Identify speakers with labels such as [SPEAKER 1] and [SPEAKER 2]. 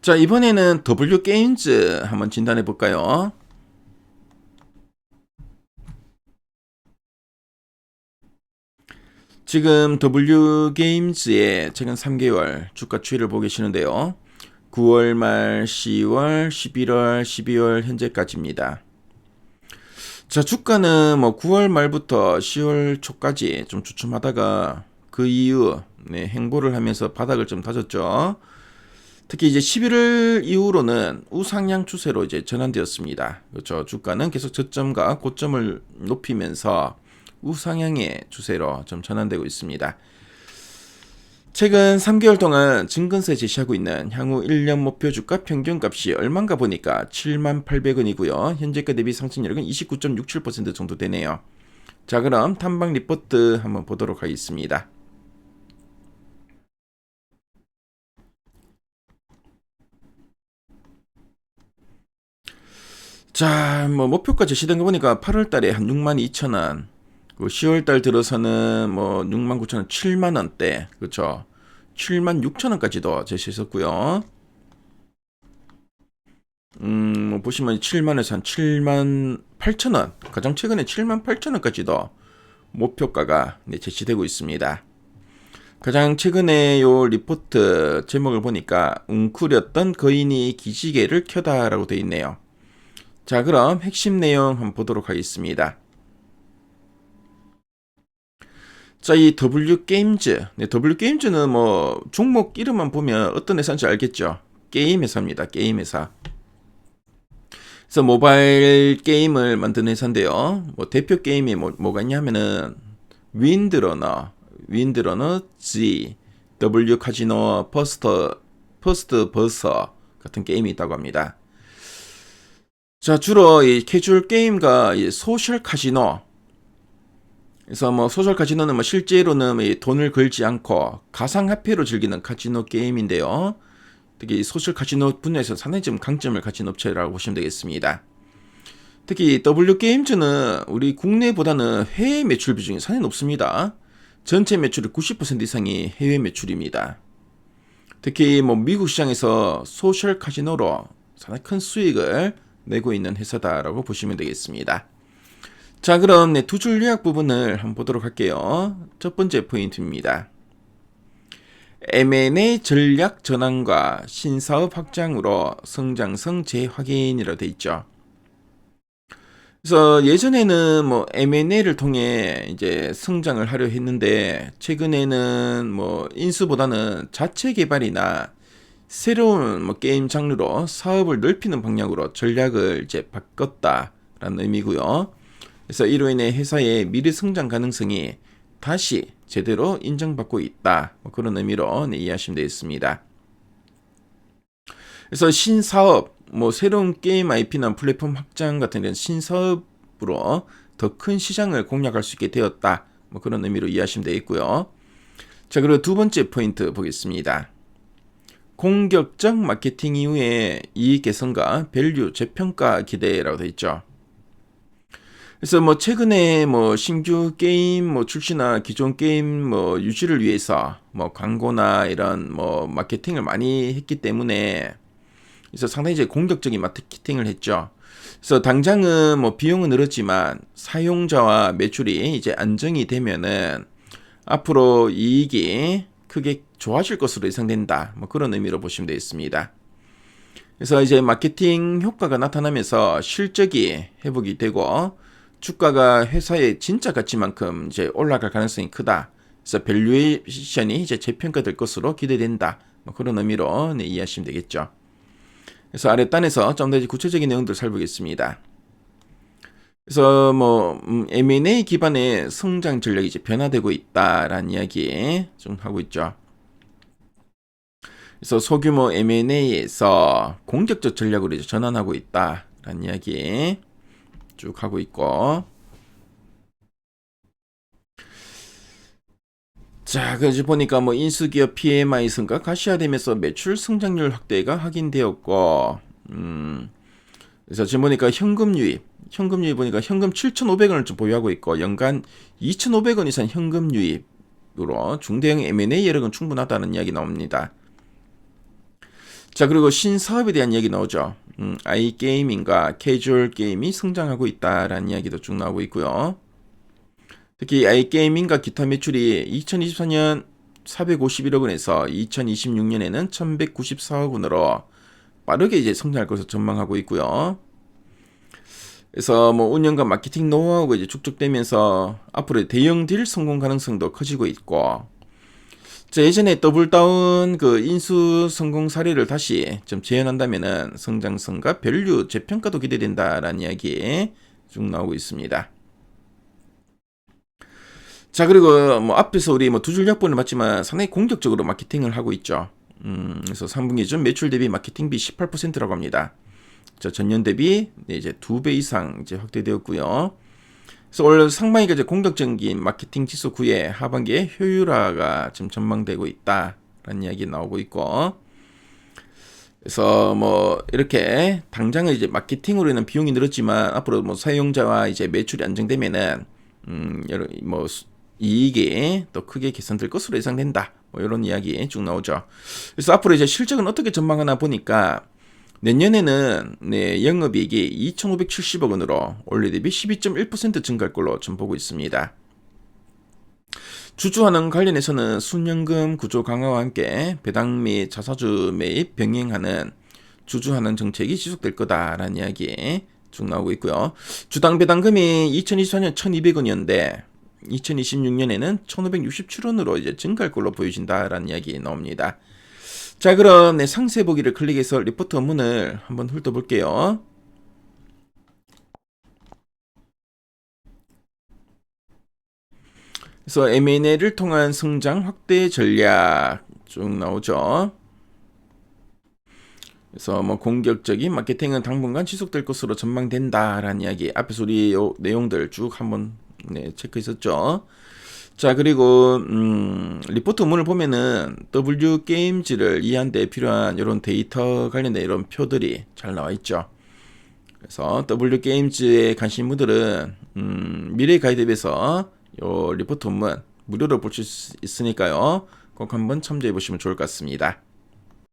[SPEAKER 1] 자, 이번에는 W게임즈 한번 진단해 볼까요? 지금 W게임즈의 최근 3개월 주가 추이를 보고 계시는데요. 9월 말 10월, 11월, 12월 현재까지입니다. 자, 주가는 뭐 9월 말부터 10월 초까지 좀 주춤하다가 그 이후 행보를 하면서 바닥을 좀 다졌죠. 특히 이제 11월 이후로는 우상향 추세로 이제 전환되었습니다. 그렇죠. 주가는 계속 저점과 고점을 높이면서 우상향의 추세로 좀 전환되고 있습니다. 최근 3개월 동안 증권사에 제시하고 있는 향후 1년 목표 주가 평균값이 얼마인가 보니까 78,800원이고요. 현재가 대비 상승률은 29.67% 정도 되네요. 자, 그럼 탐방 리포트 한번 보도록 하겠습니다. 자, 뭐 목표가 제시된 거 보니까 8월 달에 한 62,000원, 그 10월 달 들어서는 뭐 69,000원, 7만 원대, 그렇죠? 76,000원까지도 제시했었고요. 뭐 보시면 7만에서 한 7만 8천원, 가장 최근에 7만 8천원까지도 목표가가 제시되고 있습니다. 가장 최근에 요 리포트 제목을 보니까 웅크렸던 거인이 기지개를 켜다라고 되어 있네요. 자, 그럼 핵심 내용 한번 보도록 하겠습니다. 자, 이 W게임즈. W게임즈는 뭐 종목 이름만 보면 어떤 회사인지 알겠죠? 게임 회사입니다. 게임 회사. 그래서 모바일 게임을 만드는 회사인데요. 뭐 대표 게임이 뭐가 있냐면은 윈드러너 G, W 카지노, 퍼스트 버서 같은 게임이 있다고 합니다. 자, 주로 이 캐주얼 게임과 이 소셜 카지노. 그래서 뭐 소셜 카지노는 뭐 실제로는 이 돈을 걸지 않고 가상화폐로 즐기는 카지노 게임인데요. 특히 소셜 카지노 분야에서 상당히 좀 강점을 가진 업체라고 보시면 되겠습니다. 특히 W게임즈는 우리 국내보다는 해외 매출 비중이 상당히 높습니다. 전체 매출의 90% 이상이 해외 매출입니다. 특히 뭐 미국 시장에서 소셜 카지노로 상당히 큰 수익을 내고 있는 회사다라고 보시면 되겠습니다. 자, 그럼 두 줄 요약 부분을 한번 보도록 할게요. 첫 번째 포인트입니다. M&A 전략 전환과 신사업 확장으로 성장성 재확인이라고 되어 있죠. 그래서 예전에는 뭐 M&A를 통해 이제 성장을 하려 했는데 최근에는 뭐 인수보다는 자체 개발이나 새로운 뭐 게임 장르로 사업을 넓히는 방향으로 전략을 이제 바꿨다라는 의미고요. 그래서 이로 인해 회사의 미래 성장 가능성이 다시 제대로 인정받고 있다. 뭐 그런 의미로 이해하시면 되겠습니다. 그래서 신사업, 뭐 새로운 게임 IP나 플랫폼 확장 같은 이런 신사업으로 더 큰 시장을 공략할 수 있게 되었다. 뭐 그런 의미로 이해하시면 되겠고요. 자, 그리고 두 번째 포인트 보겠습니다. 공격적 마케팅 이후에 이익 개선과 밸류 재평가 기대라고 되어 있죠. 그래서 뭐 최근에 뭐 신규 게임 뭐 출시나 기존 게임 뭐 유지를 위해서 뭐 광고나 이런 뭐 마케팅을 많이 했기 때문에 그래서 상당히 이제 공격적인 마케팅을 했죠. 그래서 당장은 뭐 비용은 늘었지만 사용자와 매출이 이제 안정이 되면은 앞으로 이익이 크게 좋아질 것으로 예상된다. 뭐 그런 의미로 보시면 되겠습니다. 그래서 이제 마케팅 효과가 나타나면서 실적이 회복이 되고 주가가 회사의 진짜 가치만큼 이제 올라갈 가능성이 크다. 그래서 밸류에이션이 이제 재평가될 것으로 기대된다. 뭐 그런 의미로 이해하시면 되겠죠. 그래서 아랫단에서 좀 더 구체적인 내용들을 살펴보겠습니다. 그래서 뭐 M&A 기반의 성장 전략이 이제 변화되고 있다라는 이야기 좀 하고 있죠. 그래서 소규모 M&A에서 공격적 전략으로 이제 전환하고 있다라는 이야기 쭉 하고 있고, 자, 그래서 보니까 뭐 인수기업 PMI 성과 가시화되면서 매출 성장률 확대가 확인되었고, 그래서 지금 보니까 현금 유입 보니까 현금 7,500원을 좀 보유하고 있고 연간 2,500원 이상 현금 유입으로 중대형 M&A 여력은 충분하다는 이야기 나옵니다. 자, 그리고 신사업에 대한 이야기 나오죠. 아이게이밍과 캐주얼 게임이 성장하고 있다라는 이야기도 쭉 나오고 있고요. 특히 아이게이밍과 기타 매출이 2024년 451억 원에서 2026년에는 1194억 원으로 빠르게 이제 성장할 것으로 전망하고 있고요. 그래서 뭐 운영과 마케팅 노하우가 이제 축적되면서 앞으로 대형 딜 성공 가능성도 커지고 있고, 자, 예전에 더블다운 그 인수 성공 사례를 다시 좀 재현한다면은 성장성과 밸류 재평가도 기대된다라는 이야기 쭉 나오고 있습니다. 자, 그리고 뭐 앞에서 우리 뭐 두 줄 약본을 봤지만 상당히 공격적으로 마케팅을 하고 있죠. 그래서 3분기 전 매출 대비 마케팅비 18%라고 합니다. 자, 전년 대비 이제 2배 이상 이제 확대되었고요. 그래서 올 상반기가 이제 공격적인 마케팅 지수 9에 하반기에 효율화가 지금 전망되고 있다라는 이야기 나오고 있고, 그래서 뭐 이렇게 당장은 이제 마케팅으로 인한 비용이 늘었지만 앞으로 뭐 사용자와 이제 매출이 안정되면은 여러 뭐 이익이 또 크게 개선될 것으로 예상된다. 뭐 이런 이야기 쭉 나오죠. 그래서 앞으로 이제 실적은 어떻게 전망하나 보니까 내년에는 영업이익이 2,570억 원으로 올해 대비 12.1% 증가할 걸로 좀 보고 있습니다. 주주환원 관련해서는 순연금 구조 강화와 함께 배당 및 자사주 매입 병행하는 주주환원 정책이 지속될 거다라는 이야기 쭉 나오고 있고요. 주당 배당금이 2024년 1,200원이었는데 2026년에는 1,567원으로 이제 증가할 걸로 보여진다라는 이야기 나옵니다. 자, 그럼 상세 보기를 클릭해서 리포트 원문을 한번 훑어볼게요. 그래서 M&A를 통한 성장 확대 전략 쭉 나오죠. 그래서 뭐 공격적인 마케팅은 당분간 지속될 것으로 전망된다라는 이야기, 앞에서 우리 요 내용들 쭉 한번 체크했었죠. 자, 그리고 리포트 문을 보면은 W 게임즈를 이해하는 데 필요한 이런 데이터 관련된 이런 표들이 잘 나와 있죠. 그래서 W 게임즈에 관심 분들은 미래 가이드앱에서 요 리포트 문 무료로 볼 수 있으니까요. 꼭 한번 참조해 보시면 좋을 것 같습니다.